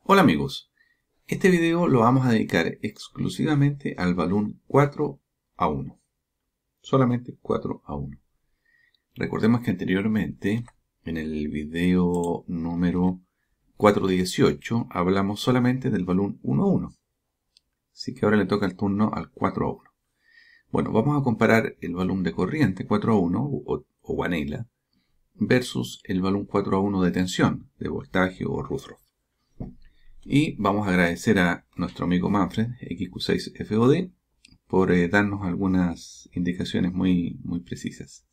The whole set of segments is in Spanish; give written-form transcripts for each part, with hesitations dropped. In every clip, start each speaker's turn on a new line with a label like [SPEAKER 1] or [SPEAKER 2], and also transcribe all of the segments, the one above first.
[SPEAKER 1] Hola amigos, este video lo vamos a dedicar exclusivamente al balón 4A1, solamente 4A1. Recordemos que anteriormente, en el video número 418, hablamos solamente del balón 1A1, así que ahora le toca el turno al 4A1. Bueno, vamos a comparar el balón de corriente 4A1 o Guanela versus el balón 4A1 de tensión, de voltaje o Rutherford. Y vamos a agradecer a nuestro amigo Manfred, XQ6FOD, por darnos algunas indicaciones muy precisas.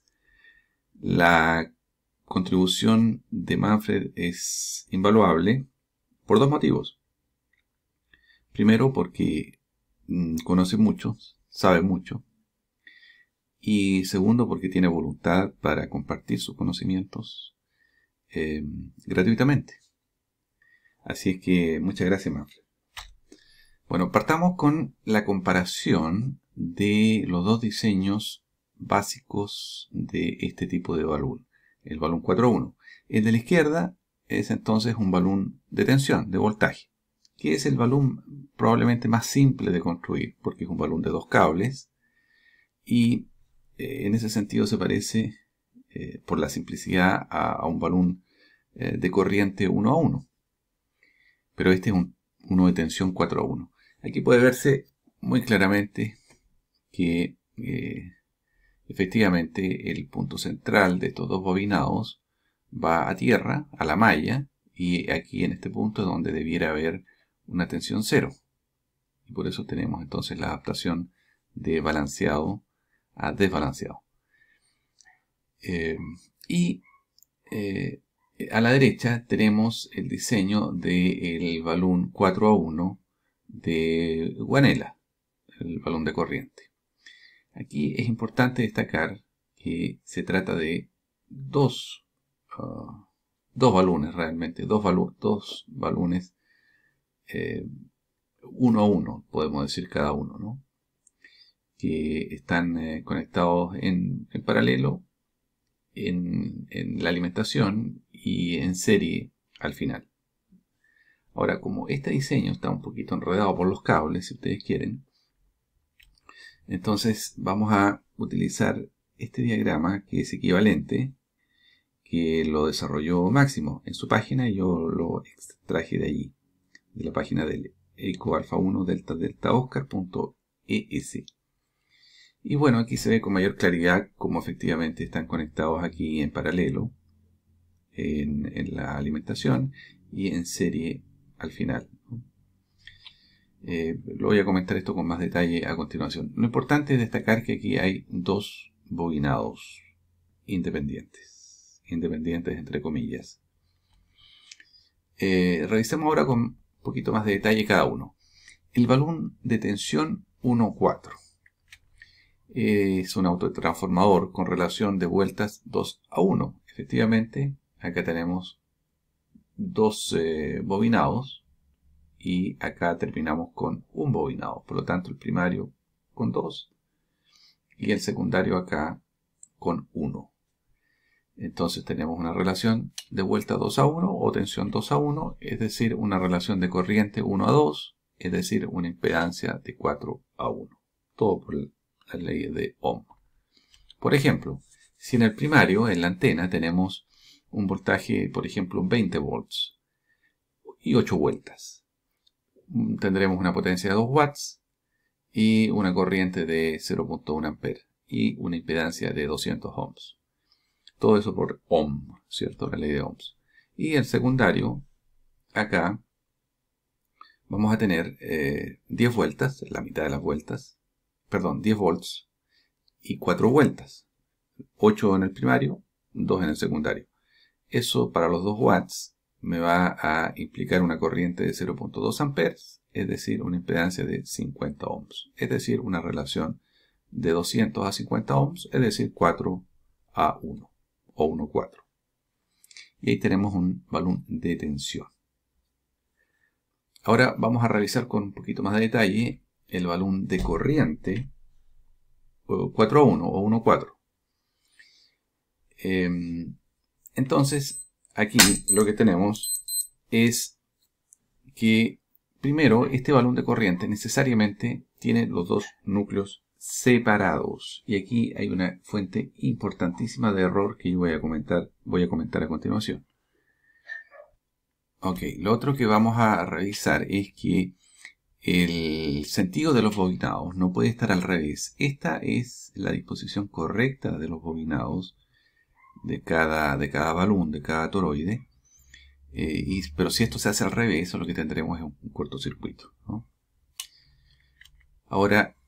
[SPEAKER 1] La contribución de Manfred es invaluable por dos motivos. Primero, porque conoce mucho, sabe mucho. Y segundo, porque tiene voluntad para compartir sus conocimientos gratuitamente. Así es que muchas gracias, Manfred. Bueno, partamos con la comparación de los dos diseños básicos de este tipo de balón, el balón 4A1. El de la izquierda es entonces un balón de tensión, de voltaje, que es el balón probablemente más simple de construir, porque es un balón de dos cables, y en ese sentido se parece, por la simplicidad, a un balón de corriente 1A1. Pero este es uno de tensión 4A1. Aquí puede verse muy claramente que efectivamente el punto central de estos dos bobinados va a tierra, a la malla, y aquí en este punto es donde debiera haber una tensión cero. Y por eso tenemos entonces la adaptación de balanceado a desbalanceado. A la derecha tenemos el diseño del balón 4A1 de Guanela, el balón de corriente. Aquí es importante destacar que se trata de dos balones realmente, dos balones 1A1, podemos decir cada uno, ¿no? Que están conectados en paralelo en la alimentación y en serie al final. Ahora, como este diseño está un poquito enredado por los cables, si ustedes quieren, entonces vamos a utilizar este diagrama que es equivalente, que lo desarrolló Máximo en su página y yo lo extraje de allí, de la página del ecoalfa1 delta-oscar.es. Y bueno, aquí se ve con mayor claridad cómo efectivamente están conectados aquí en paralelo en la alimentación y en serie al final. Lo voy a comentar esto con más detalle a continuación. Lo importante es destacar que aquí hay dos bobinados independientes entre comillas. Revisemos ahora con un poquito más de detalle cada uno. El balón de tensión 1,4 es un autotransformador con relación de vueltas 2:1. Efectivamente, acá tenemos dos bobinados y acá terminamos con un bobinado. Por lo tanto, el primario con 2 y el secundario acá con 1. Entonces tenemos una relación de vuelta 2:1 o tensión 2:1, es decir, una relación de corriente 1:2, es decir, una impedancia de 4:1. Todo por la ley de Ohm. Por ejemplo, si en el primario, en la antena, tenemos un voltaje, por ejemplo, 20 volts y 8 vueltas, tendremos una potencia de 2 watts y una corriente de 0.1 amperes y una impedancia de 200 ohms. Todo eso por Ohm, ¿cierto? La ley de Ohms. Y el secundario, acá, vamos a tener 10 vueltas, la mitad de las vueltas, perdón, 10 volts y 4 vueltas. 8 en el primario, 2 en el secundario. Eso para los 2 watts me va a implicar una corriente de 0.2 amperes, es decir, una impedancia de 50 ohms. Es decir, una relación de 200 a 50 ohms, es decir, 4:1 o 1,4. Y ahí tenemos un balón de tensión. Ahora vamos a revisar con un poquito más de detalle el balón de corriente 4:1 o 1,4. Entonces, aquí lo que tenemos es que primero este balón de corriente necesariamente tiene los dos núcleos separados. Y aquí hay una fuente importantísima de error que yo voy a comentar a continuación. Ok, lo otro que vamos a revisar es que el sentido de los bobinados no puede estar al revés. Esta es la disposición correcta de los bobinados de cada balón, de cada toroide. Pero si esto se hace al revés, lo que tendremos es un cortocircuito, ¿no? Ahora,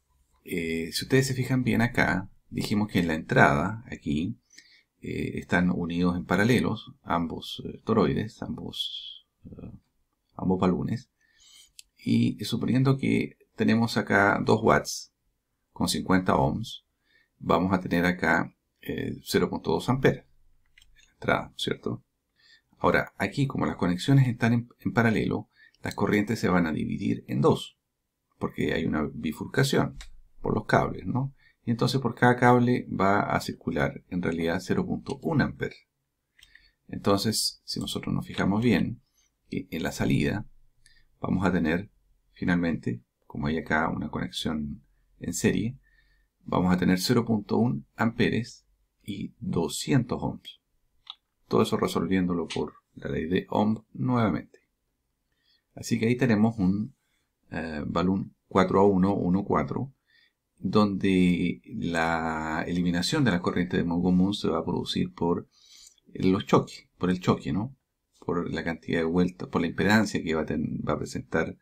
[SPEAKER 1] si ustedes se fijan bien acá, dijimos que en la entrada, aquí, están unidos en paralelos ambos toroides, ambos balones. Y suponiendo que tenemos acá 2 watts con 50 ohms, vamos a tener acá 0.2 amperes en la entrada, ¿cierto? Ahora, aquí como las conexiones están en paralelo, las corrientes se van a dividir en dos, porque hay una bifurcación por los cables, ¿no? Y entonces por cada cable va a circular en realidad 0.1 amperes. Entonces, si nosotros nos fijamos bien, en la salida vamos a tener finalmente, como hay acá una conexión en serie, vamos a tener 0.1 amperes y 200 ohms. Todo eso resolviéndolo por la ley de Ohm nuevamente. Así que ahí tenemos un balón 4A1, 1,4, donde la eliminación de la corriente de modo común se va a producir por los choques, por el choque, ¿no? Por la cantidad de vueltas, por la impedancia que va a presentar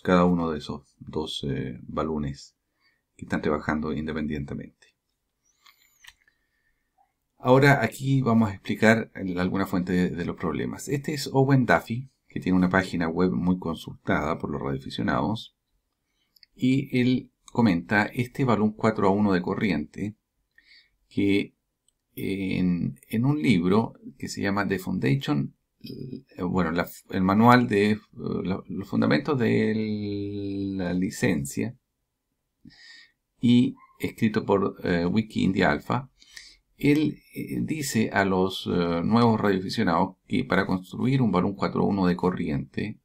[SPEAKER 1] cada uno de esos dos balones que están trabajando independientemente. Ahora aquí vamos a explicar alguna fuente de los problemas. Este es Owen Duffy, que tiene una página web muy consultada por los radioaficionados. Y él comenta este balón 4A1 de corriente que en un libro que se llama The Foundation, bueno, el manual de los fundamentos de la licencia, y escrito por Wiki India Alpha, él dice a los nuevos radioaficionados que para construir un balón 4A1 de corriente,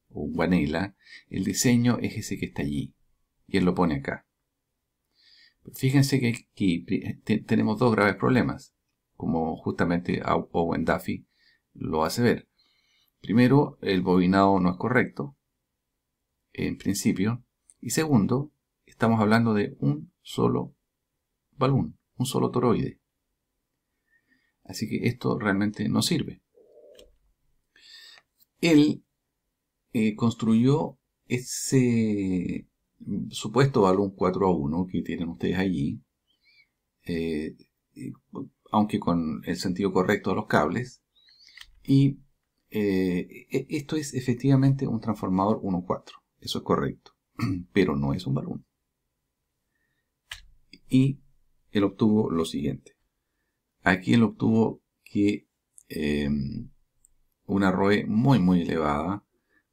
[SPEAKER 1] o un guanela, el diseño es ese que está allí. Y él lo pone acá. Fíjense que aquí tenemos dos graves problemas, como justamente Owen Duffy lo hace ver. Primero, el bobinado no es correcto, en principio. Y segundo, estamos hablando de un solo balón, un solo toroide. Así que esto realmente no sirve. Él construyó ese supuesto balón 4A1 que tienen ustedes allí, aunque con el sentido correcto de los cables, y esto es efectivamente un transformador 1,4, eso es correcto, pero no es un balón. Y él obtuvo lo siguiente. Aquí él obtuvo que una ROE muy elevada,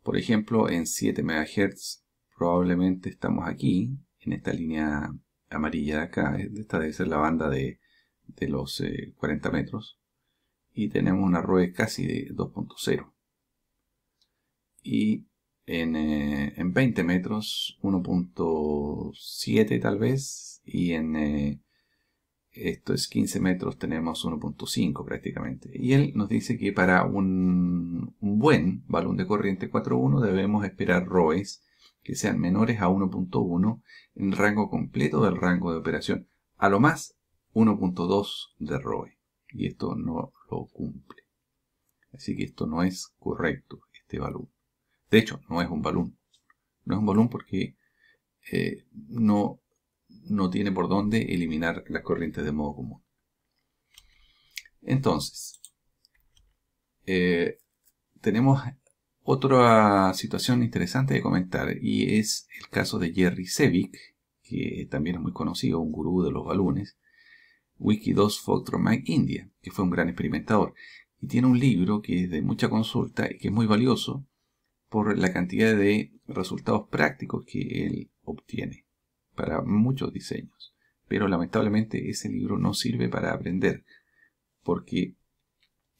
[SPEAKER 1] por ejemplo en 7 MHz, probablemente estamos aquí, en esta línea amarilla de acá, esta debe ser la banda de los 40 metros, y tenemos una ROE casi de 2.0. Y en 20 metros 1.7 tal vez, y en esto es 15 metros, tenemos 1.5 prácticamente. Y él nos dice que para un buen balón de corriente 4.1 debemos esperar ROEs que sean menores a 1.1 en el rango completo del rango de operación. A lo más 1.2 de ROE. Y esto no lo cumple. Así que esto no es correcto, este balón. De hecho, no es un balón. No es un balón porque no tiene por dónde eliminar las corrientes de modo común. Entonces, tenemos otra situación interesante de comentar, y es el caso de Jerry Sevick, que también es muy conocido, un gurú de los balones, Wiki2 Fogtronic India, que fue un gran experimentador, y tiene un libro que es de mucha consulta y que es muy valioso por la cantidad de resultados prácticos que él obtiene para muchos diseños. Pero lamentablemente ese libro no sirve para aprender, porque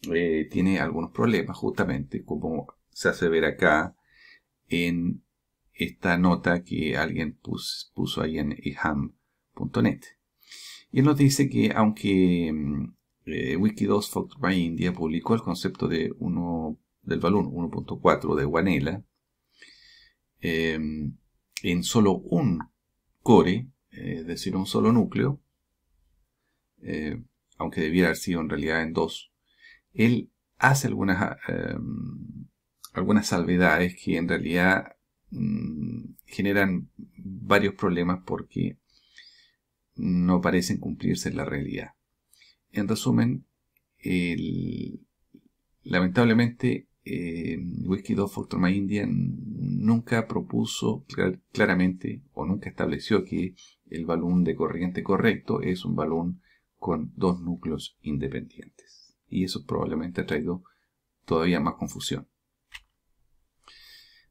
[SPEAKER 1] tiene algunos problemas, justamente como se hace ver acá, en esta nota que alguien puso ahí en iham.net. Y él nos dice que aunque Wiki2 Factor by India publicó el concepto del balloon 1.4 de Wanela en solo un core, es decir, un solo núcleo, aunque debiera haber sido en realidad en dos, él hace algunas salvedades que en realidad generan varios problemas porque no parecen cumplirse en la realidad. En resumen, lamentablemente Wiki2 Factor My India nunca propuso claramente o nunca estableció que el balón de corriente correcto es un balón con dos núcleos independientes. Y eso probablemente ha traído todavía más confusión.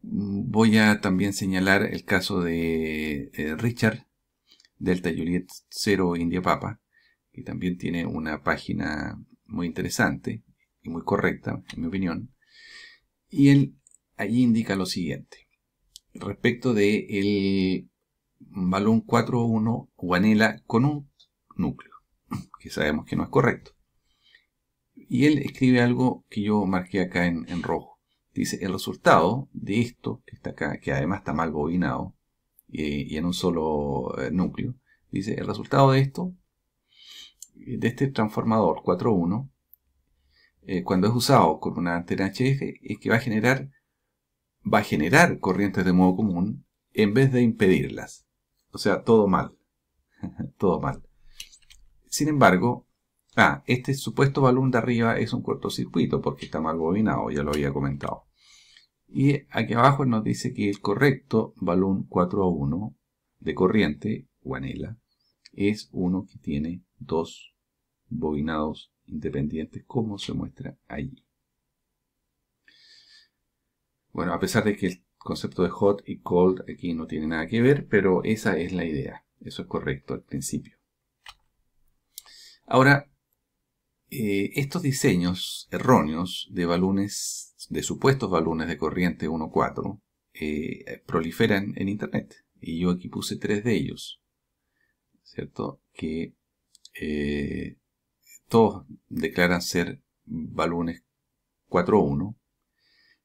[SPEAKER 1] Voy a también señalar el caso de Richard Delta Juliet 0 India Papa, que también tiene una página muy interesante y muy correcta, en mi opinión. Y él allí indica lo siguiente, respecto de el balón 4.1 Wanela con un núcleo, que sabemos que no es correcto. Y él escribe algo que yo marqué acá en rojo. Dice, el resultado de esto, que está acá, que además está mal bobinado, y en un solo núcleo, dice, el resultado de esto, de este transformador 4.1, cuando es usado con una antena HF, es que va a generar corrientes de modo común en vez de impedirlas. O sea, todo mal. Todo mal. Sin embargo, este supuesto balón de arriba es un cortocircuito porque está mal bobinado, ya lo había comentado. Y aquí abajo nos dice que el correcto balón 4.1 de corriente, Wanela, es uno que tiene dos bobinados independientes, como se muestra allí. Bueno, a pesar de que el concepto de hot y cold aquí no tiene nada que ver, pero esa es la idea. Eso es correcto al principio. Ahora, estos diseños erróneos de balones, de supuestos balones de corriente 1.4, proliferan en Internet. Y yo aquí puse 3 de ellos, ¿cierto? Que todos declaran ser balones 4.1,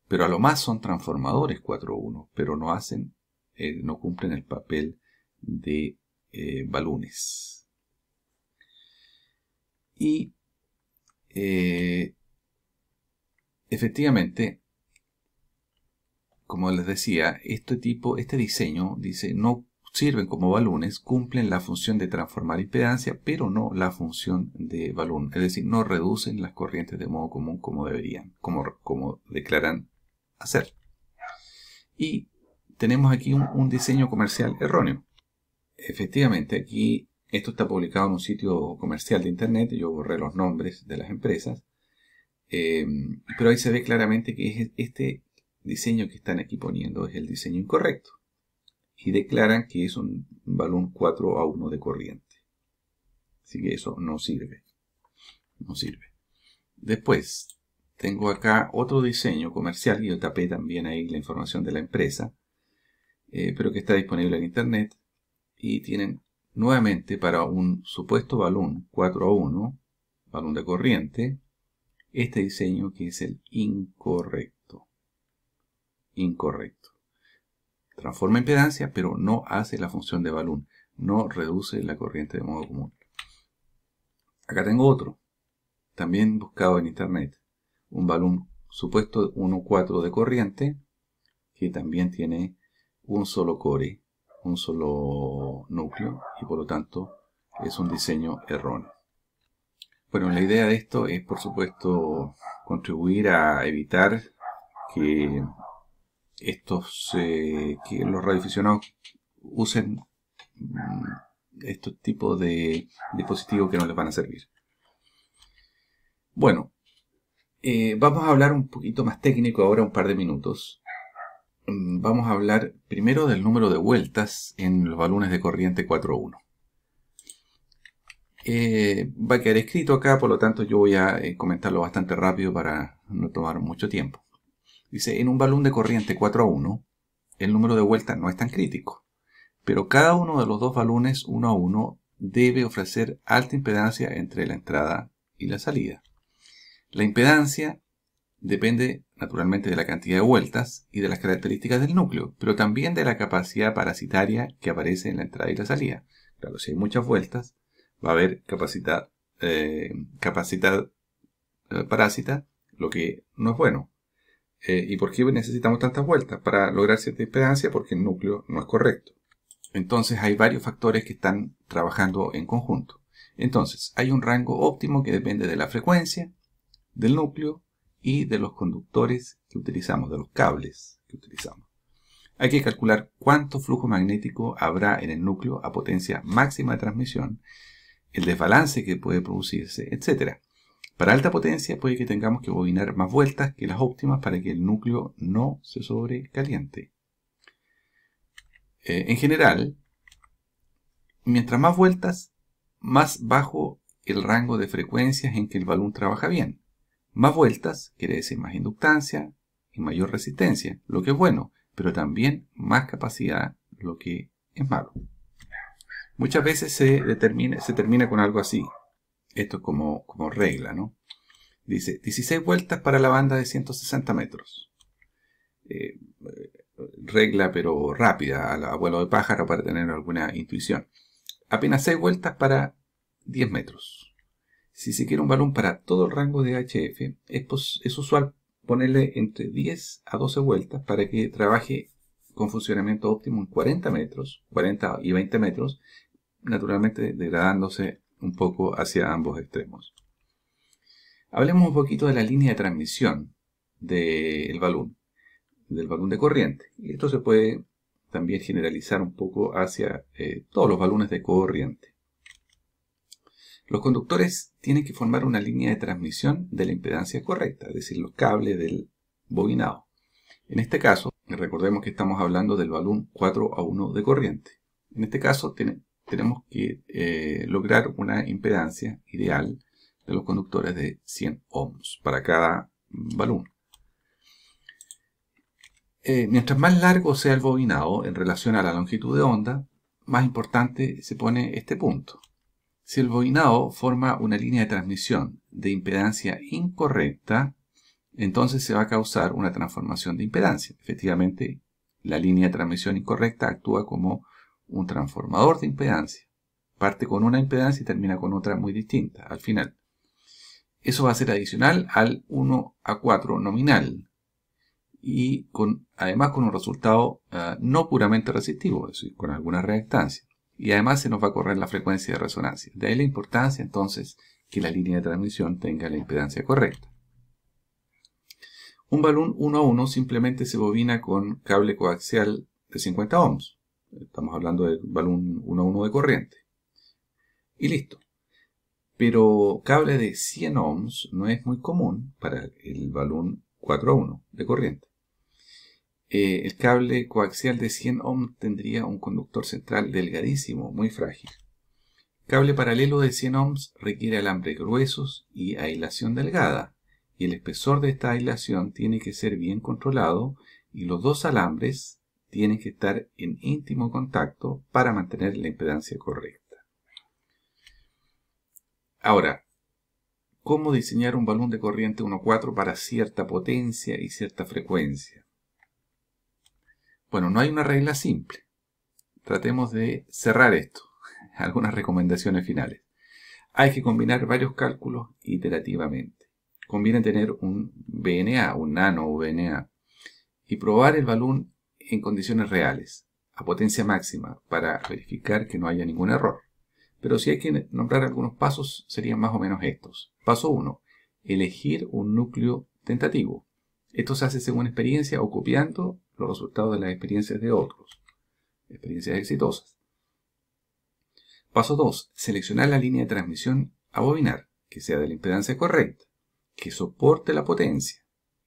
[SPEAKER 1] pero a lo más son transformadores 4.1, pero no cumplen el papel de balones. Y efectivamente, como les decía, este diseño dice no sirven como balones, cumplen la función de transformar impedancia, pero no la función de balón. Es decir, no reducen las corrientes de modo común como deberían, como declaran hacer. Y tenemos aquí un diseño comercial erróneo. Efectivamente, aquí esto está publicado en un sitio comercial de internet. Yo borré los nombres de las empresas. Pero ahí se ve claramente que este diseño que están aquí poniendo es el diseño incorrecto. Y declaran que es un balón 4.1 de corriente. Así que eso no sirve. No sirve. Después, tengo acá otro diseño comercial. Y yo tapé también ahí la información de la empresa. Pero que está disponible en internet. Y tienen nuevamente para un supuesto balón 4.1, balón de corriente, este diseño que es el incorrecto. Incorrecto. Transforma impedancia, pero no hace la función de balón. No reduce la corriente de modo común. Acá tengo otro. También buscado en internet. Un balón supuesto 1.4 de corriente. Que también tiene un solo core. Un solo núcleo. Y por lo tanto es un diseño erróneo. Bueno, la idea de esto es por supuesto contribuir a evitar que que los radioaficionados usen estos tipos de dispositivos que no les van a servir. Bueno, vamos a hablar un poquito más técnico ahora, un par de minutos. Vamos a hablar primero del número de vueltas en los balones de corriente 4.1. Va a quedar escrito acá, por lo tanto yo voy a comentarlo bastante rápido para no tomar mucho tiempo. Dice, en un balón de corriente 4.1, el número de vueltas no es tan crítico. Pero cada uno de los dos balones 1 a 1 debe ofrecer alta impedancia entre la entrada y la salida. La impedancia depende naturalmente de la cantidad de vueltas y de las características del núcleo, pero también de la capacidad parasitaria que aparece en la entrada y la salida. Claro, si hay muchas vueltas, va a haber capacidad parásita, lo que no es bueno. ¿Y por qué necesitamos tantas vueltas? Para lograr cierta impedancia, porque el núcleo no es correcto. Entonces hay varios factores que están trabajando en conjunto. Entonces hay un rango óptimo que depende de la frecuencia, del núcleo y de los conductores que utilizamos, de los cables que utilizamos. Hay que calcular cuánto flujo magnético habrá en el núcleo a potencia máxima de transmisión, el desbalance que puede producirse, etc. Para alta potencia puede que tengamos que bobinar más vueltas que las óptimas para que el núcleo no se sobrecaliente. En general, mientras más vueltas, más bajo el rango de frecuencias en que el balón trabaja bien. Más vueltas quiere decir más inductancia y mayor resistencia, lo que es bueno, pero también más capacidad, lo que es malo. Muchas veces se termina con algo así. Esto es como regla, ¿no? Dice 16 vueltas para la banda de 160 metros. Regla pero rápida, al abuelo de pájaro para tener alguna intuición. Apenas 6 vueltas para 10 metros. Si se quiere un balón para todo el rango de HF, es usual ponerle entre 10 a 12 vueltas para que trabaje con funcionamiento óptimo en 40 metros, 40 y 20 metros, naturalmente degradándose un poco hacia ambos extremos. Hablemos un poquito de la línea de transmisión del balón de corriente. Y esto se puede también generalizar un poco hacia todos los balones de corriente. Los conductores tienen que formar una línea de transmisión de la impedancia correcta, es decir, los cables del bobinado. En este caso, recordemos que estamos hablando del balón 4 a 1 de corriente. En este caso tenemos que lograr una impedancia ideal de los conductores de 100 ohms para cada balón. Mientras más largo sea el bobinado en relación a la longitud de onda, más importante se pone este punto. Si el bobinado forma una línea de transmisión de impedancia incorrecta, entonces se va a causar una transformación de impedancia. Efectivamente, la línea de transmisión incorrecta actúa como un transformador de impedancia. Parte con una impedancia y termina con otra muy distinta al final. Eso va a ser adicional al 1 a 4 nominal y además con un resultado no puramente resistivo, es decir, con alguna reactancia. Y además se nos va a correr la frecuencia de resonancia. De ahí la importancia entonces que la línea de transmisión tenga la impedancia correcta. Un balón 1 a 1 simplemente se bobina con cable coaxial de 50 ohms. Estamos hablando del balón 1 a 1 de corriente. Y listo. Pero cable de 100 ohms no es muy común para el balón 4 a 1 de corriente. El cable coaxial de 100 ohms tendría un conductor central delgadísimo, muy frágil. Cable paralelo de 100 ohms requiere alambres gruesos y aislación delgada, y el espesor de esta aislación tiene que ser bien controlado y los dos alambres tienen que estar en íntimo contacto para mantener la impedancia correcta. Ahora, ¿cómo diseñar un balón de corriente 1.4 para cierta potencia y cierta frecuencia? Bueno, no hay una regla simple. Tratemos de cerrar esto. Algunas recomendaciones finales. Hay que combinar varios cálculos iterativamente. Conviene tener un VNA, un nano VNA, y probar el balón en condiciones reales, a potencia máxima, para verificar que no haya ningún error. Pero si hay que nombrar algunos pasos, serían más o menos estos. Paso 1. Elegir un núcleo tentativo. Esto se hace según experiencia o copiando los resultados de las experiencias de otros. Experiencias exitosas. Paso 2. Seleccionar la línea de transmisión a bobinar, que sea de la impedancia correcta, que soporte la potencia,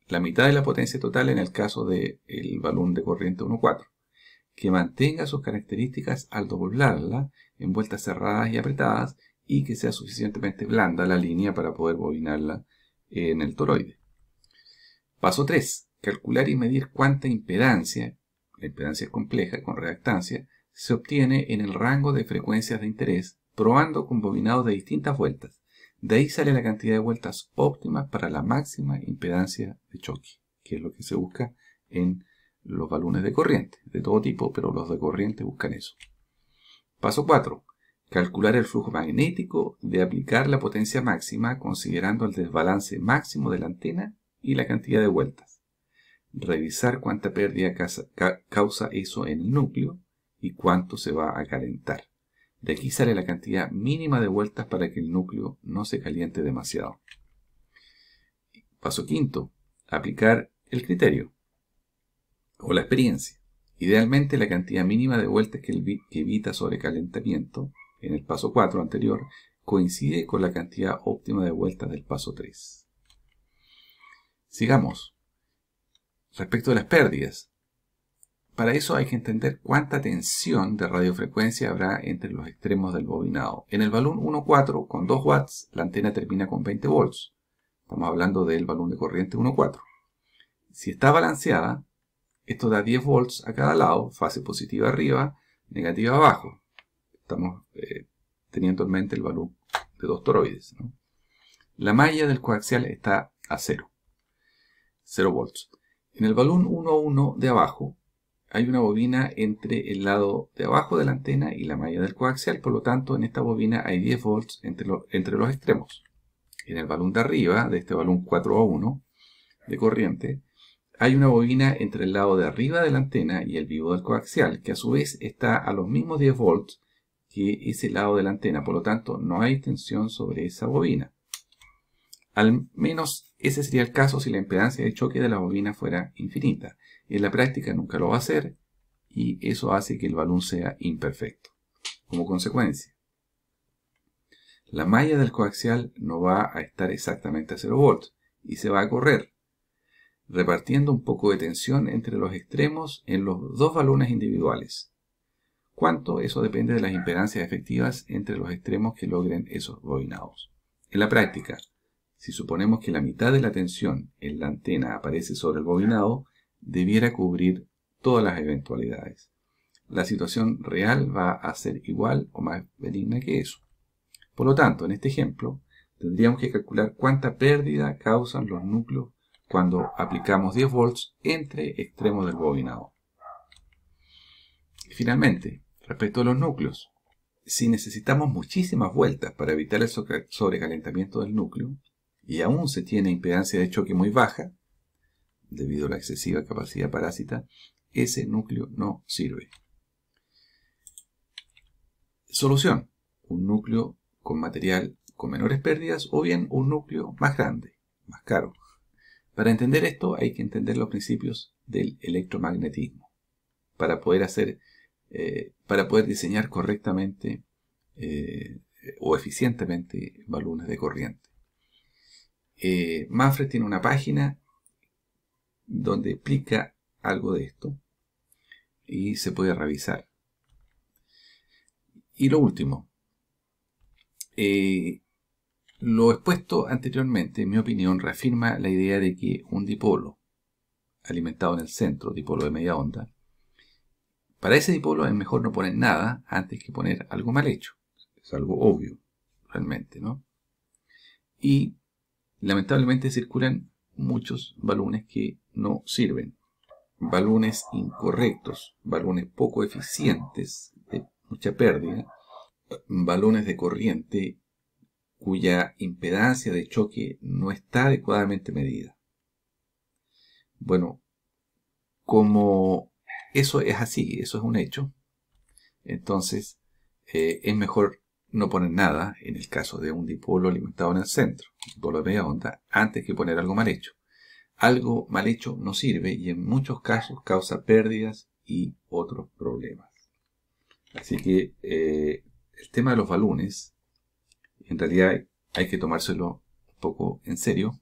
[SPEAKER 1] la mitad de la potencia total en el caso del balón de corriente 1.4, que mantenga sus características al doblarla en vueltas cerradas y apretadas y que sea suficientemente blanda la línea para poder bobinarla en el toroide. Paso 3. Calcular y medir cuánta impedancia la impedancia es compleja con reactancia, se obtiene en el rango de frecuencias de interés probando con bobinados de distintas vueltas. De ahí sale la cantidad de vueltas óptimas para la máxima impedancia de choque, que es lo que se busca en los balones de corriente, de todo tipo, pero los de corriente buscan eso. Paso 4. Calcular el flujo magnético de aplicar la potencia máxima considerando el desbalance máximo de la antena y la cantidad de vueltas. Revisar cuánta pérdida causa eso en el núcleo y cuánto se va a calentar. De aquí sale la cantidad mínima de vueltas para que el núcleo no se caliente demasiado. Paso 5. Aplicar el criterio o la experiencia. Idealmente la cantidad mínima de vueltas que evita sobrecalentamiento en el paso 4 anterior coincide con la cantidad óptima de vueltas del paso 3. Sigamos. Respecto de las pérdidas. Para eso hay que entender cuánta tensión de radiofrecuencia habrá entre los extremos del bobinado. En el balón 1.4 con 2 watts, la antena termina con 20 volts. Estamos hablando del balón de corriente 1.4. Si está balanceada, esto da 10 volts a cada lado, fase positiva arriba, negativa abajo. Estamos teniendo en mente el balón de 2 toroides, ¿no? La malla del coaxial está a 0 volts. En el balón 1.1 de abajo, hay una bobina entre el lado de abajo de la antena y la malla del coaxial, por lo tanto en esta bobina hay 10 volts entre los extremos. En el balón de arriba, de este balón 4A1 de corriente, hay una bobina entre el lado de arriba de la antena y el vivo del coaxial, que a su vez está a los mismos 10 volts que ese lado de la antena, por lo tanto no hay tensión sobre esa bobina. Al menos ese sería el caso si la impedancia de choque de la bobina fuera infinita. En la práctica nunca lo va a hacer y eso hace que el balón sea imperfecto. Como consecuencia, la malla del coaxial no va a estar exactamente a 0 volts y se va a correr, repartiendo un poco de tensión entre los extremos en los dos balones individuales. ¿Cuánto? Eso depende de las impedancias efectivas entre los extremos que logren esos bobinados. En la práctica, si suponemos que la mitad de la tensión en la antena aparece sobre el bobinado, debiera cubrir todas las eventualidades. La situación real va a ser igual o más benigna que eso. Por lo tanto, en este ejemplo, tendríamos que calcular cuánta pérdida causan los núcleos cuando aplicamos 10 volts entre extremos del bobinado. Y finalmente, respecto a los núcleos, si necesitamos muchísimas vueltas para evitar el sobrecalentamiento del núcleo, y aún se tiene impedancia de choque muy baja, debido a la excesiva capacidad parásita, ese núcleo no sirve. Solución: un núcleo con material con menores pérdidas o bien un núcleo más grande, más caro. Para entender esto hay que entender los principios del electromagnetismo para poder diseñar correctamente o eficientemente balones de corriente. Manfred tiene una página donde explica algo de esto y se puede revisar. Y lo último, lo expuesto anteriormente, en mi opinión, reafirma la idea de que un dipolo alimentado en el centro, dipolo de media onda, para ese dipolo es mejor no poner nada antes que poner algo mal hecho. Es algo obvio, realmente, ¿no? Y lamentablemente circulan muchos balones que no sirven. Balones incorrectos, balones poco eficientes, de mucha pérdida, balones de corriente cuya impedancia de choque no está adecuadamente medida. Bueno, como eso es así, eso es un hecho, entonces es mejor no poner nada en el caso de un dipolo alimentado en el centro, dipolo de media onda, antes que poner algo mal hecho. Algo mal hecho no sirve y en muchos casos causa pérdidas y otros problemas. Así que el tema de los balones, en realidad hay que tomárselo un poco en serio.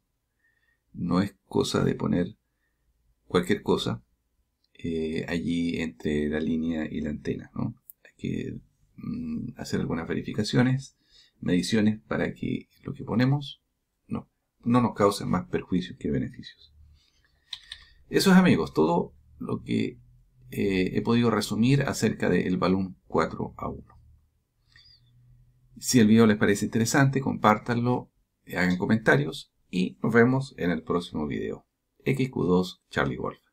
[SPEAKER 1] No es cosa de poner cualquier cosa allí entre la línea y la antena, ¿no? Hay que hacer algunas verificaciones, mediciones para que lo que ponemos no nos cause más perjuicios que beneficios. Eso es, amigos, todo lo que he podido resumir acerca del balloon 4A1. Si el video les parece interesante, compártanlo, hagan comentarios y nos vemos en el próximo video. XQ2 Charlie Wolf.